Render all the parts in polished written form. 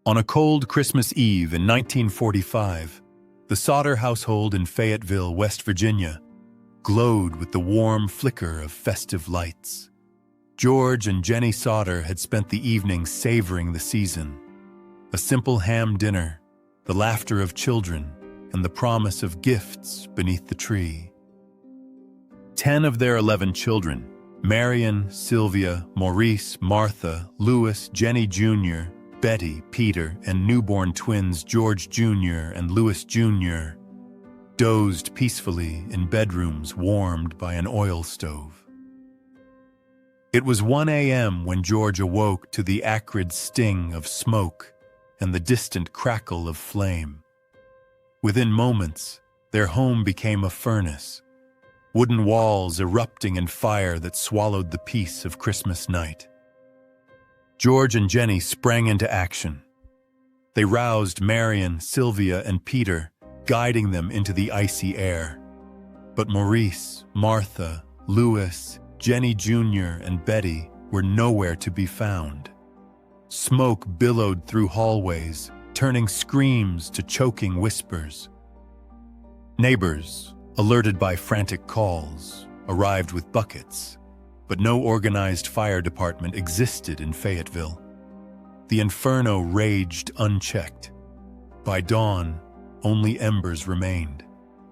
On a cold Christmas Eve in 1945, the Sodder household in Fayetteville, West Virginia, glowed with the warm flicker of festive lights. George and Jenny Sodder had spent the evening savoring the season. A simple ham dinner, the laughter of children, and the promise of gifts beneath the tree. 10 of their 11 children, Marion, Sylvia, Maurice, Martha, Louis, Jenny Jr., Betty, Peter, and newborn twins George Jr. and Louis Jr., dozed peacefully in bedrooms warmed by an oil stove. It was 1 a.m. when George awoke to the acrid sting of smoke and the distant crackle of flame. Within moments, their home became a furnace, wooden walls erupting in fire that swallowed the peace of Christmas night. George and Jenny sprang into action. They roused Marion, Sylvia, and Peter, guiding them into the icy air. But Maurice, Martha, Louis, Jenny Jr., and Betty were nowhere to be found. Smoke billowed through hallways, turning screams to choking whispers. Neighbors, alerted by frantic calls, arrived with buckets, but no organized fire department existed in Fayetteville. The inferno raged unchecked. By dawn, only embers remained,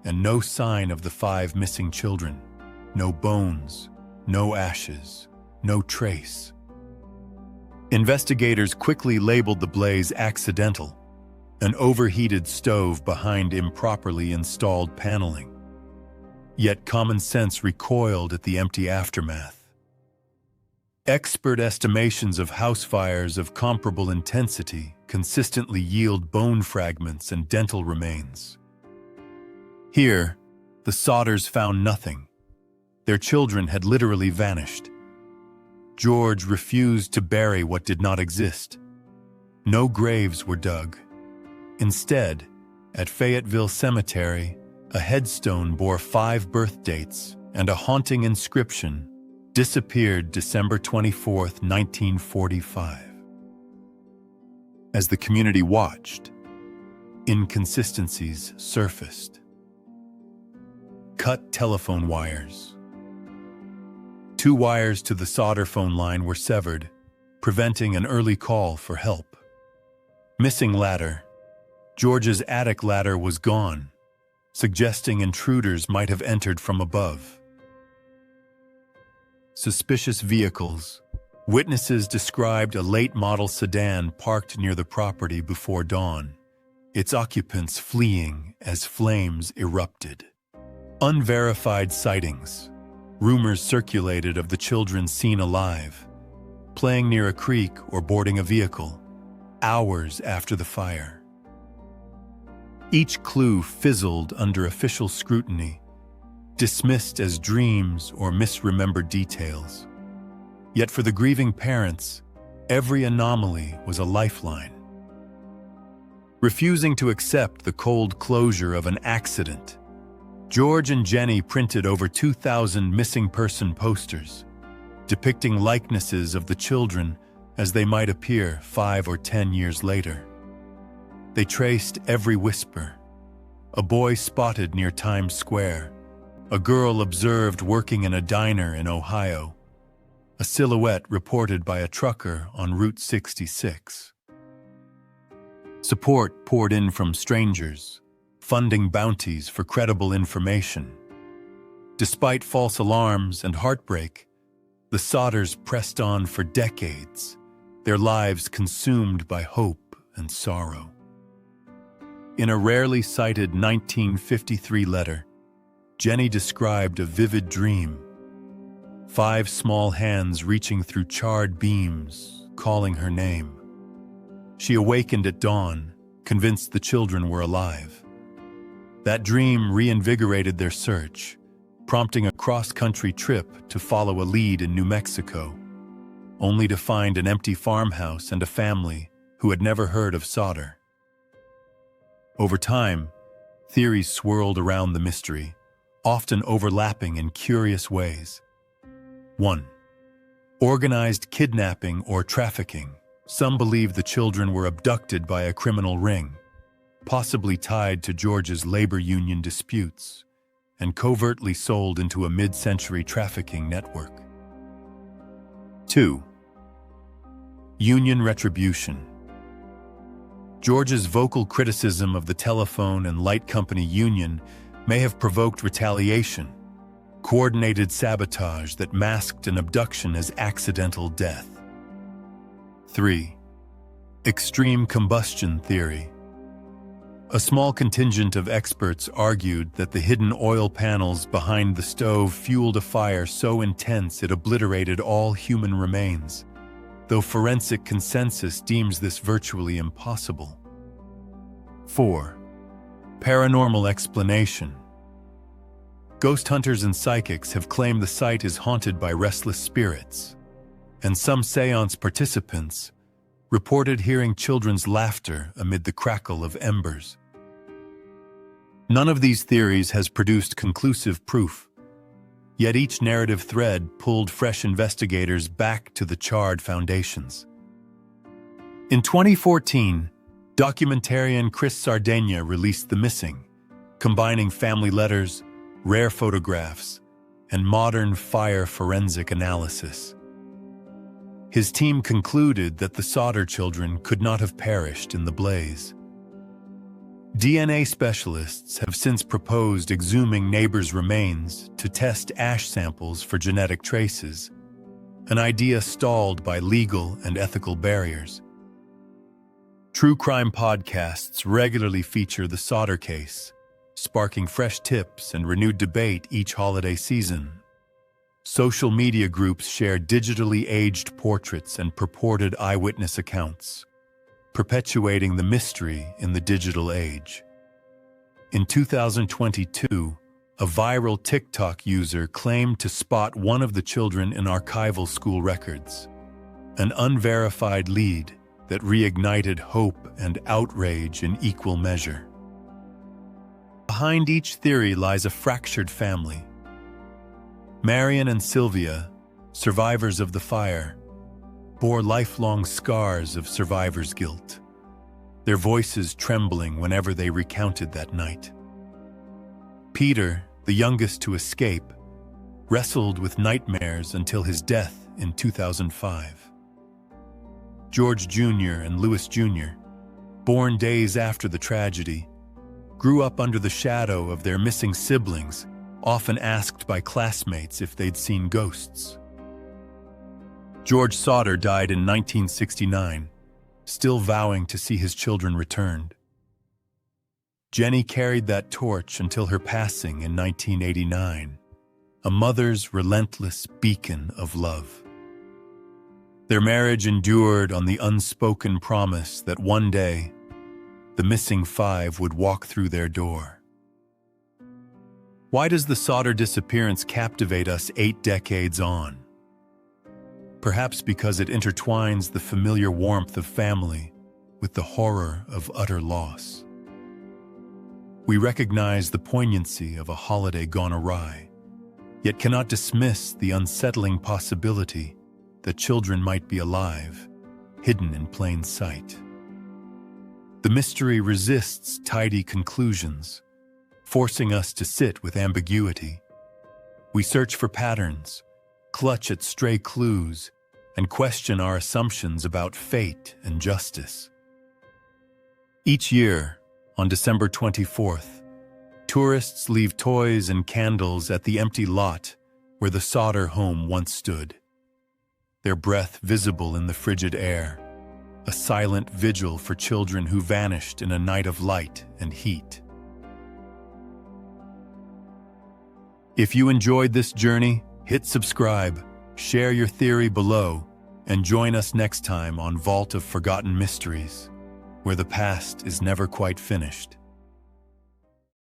and no sign of the 5 missing children. No bones, no ashes, no trace. Investigators quickly labeled the blaze accidental, an overheated stove behind improperly installed paneling. Yet common sense recoiled at the empty aftermath. Expert estimations of house fires of comparable intensity consistently yield bone fragments and dental remains. Here, the Sodders found nothing. Their children had literally vanished. George refused to bury what did not exist. No graves were dug. Instead, at Fayetteville Cemetery, a headstone bore 5 birth dates and a haunting inscription: disappeared December 24, 1945. As the community watched, inconsistencies surfaced. Cut telephone wires. 2 wires to the Sodder phone line were severed, preventing an early call for help. Missing ladder. George's attic ladder was gone, suggesting intruders might have entered from above. Suspicious vehicles. Witnesses described a late-model sedan parked near the property before dawn, its occupants fleeing as flames erupted. Unverified sightings. Rumors circulated of the children seen alive, playing near a creek or boarding a vehicle, hours after the fire. Each clue fizzled under official scrutiny, dismissed as dreams or misremembered details. Yet for the grieving parents, every anomaly was a lifeline. Refusing to accept the cold closure of an accident, George and Jenny printed over 2,000 missing person posters, depicting likenesses of the children as they might appear 5 or 10 years later. They traced every whisper: a boy spotted near Times Square, a girl observed working in a diner in Ohio, a silhouette reported by a trucker on Route 66. Support poured in from strangers, funding bounties for credible information. Despite false alarms and heartbreak, the Sodders pressed on for decades, their lives consumed by hope and sorrow. In a rarely cited 1953 letter, Jenny described a vivid dream: 5 small hands reaching through charred beams, calling her name. She awakened at dawn, convinced the children were alive. That dream reinvigorated their search, prompting a cross-country trip to follow a lead in New Mexico, only to find an empty farmhouse and a family who had never heard of Sodder. Over time, theories swirled around the mystery, often overlapping in curious ways. 1. Organized kidnapping or trafficking. Some believe the children were abducted by a criminal ring, possibly tied to George's labor union disputes, and covertly sold into a mid-century trafficking network. 2. Union retribution. George's vocal criticism of the telephone and light company union may have provoked retaliation, coordinated sabotage that masked an abduction as accidental death. 3. Extreme combustion theory. A small contingent of experts argued that the hidden oil panels behind the stove fueled a fire so intense it obliterated all human remains, though forensic consensus deems this virtually impossible. 4. Paranormal explanation. Ghost hunters and psychics have claimed the site is haunted by restless spirits, and some seance participants reported hearing children's laughter amid the crackle of embers. None of these theories has produced conclusive proof, yet each narrative thread pulled fresh investigators back to the charred foundations. In 2014, documentarian Chris Sardegna released The Missing, combining family letters, rare photographs, and modern fire forensic analysis. His team concluded that the Sodder children could not have perished in the blaze. DNA specialists have since proposed exhuming neighbors' remains to test ash samples for genetic traces, an idea stalled by legal and ethical barriers. True crime podcasts regularly feature the Sodder case, sparking fresh tips and renewed debate each holiday season. Social media groups share digitally aged portraits and purported eyewitness accounts, perpetuating the mystery in the digital age. In 2022, a viral TikTok user claimed to spot one of the children in archival school records, an unverified lead that reignited hope and outrage in equal measure. Behind each theory lies a fractured family. Marion and Sylvia, survivors of the fire, bore lifelong scars of survivor's guilt, their voices trembling whenever they recounted that night. Peter, the youngest to escape, wrestled with nightmares until his death in 2005. George Jr. and Louis Jr., born days after the tragedy, grew up under the shadow of their missing siblings, often asked by classmates if they'd seen ghosts. George Sodder died in 1969, still vowing to see his children returned. Jenny carried that torch until her passing in 1989, a mother's relentless beacon of love. Their marriage endured on the unspoken promise that one day, the missing five would walk through their door. Why does the Sodder disappearance captivate us 8 decades on? Perhaps because it intertwines the familiar warmth of family with the horror of utter loss. We recognize the poignancy of a holiday gone awry, yet cannot dismiss the unsettling possibility that children might be alive, hidden in plain sight. The mystery resists tidy conclusions, forcing us to sit with ambiguity. We search for patterns, clutch at stray clues, and question our assumptions about fate and justice. Each year, on December 24th, tourists leave toys and candles at the empty lot where the Sodder home once stood, their breath visible in the frigid air, a silent vigil for children who vanished in a night of light and heat. If you enjoyed this journey, hit subscribe, share your theory below, and join us next time on Vault of Forgotten Mysteries, where the past is never quite finished.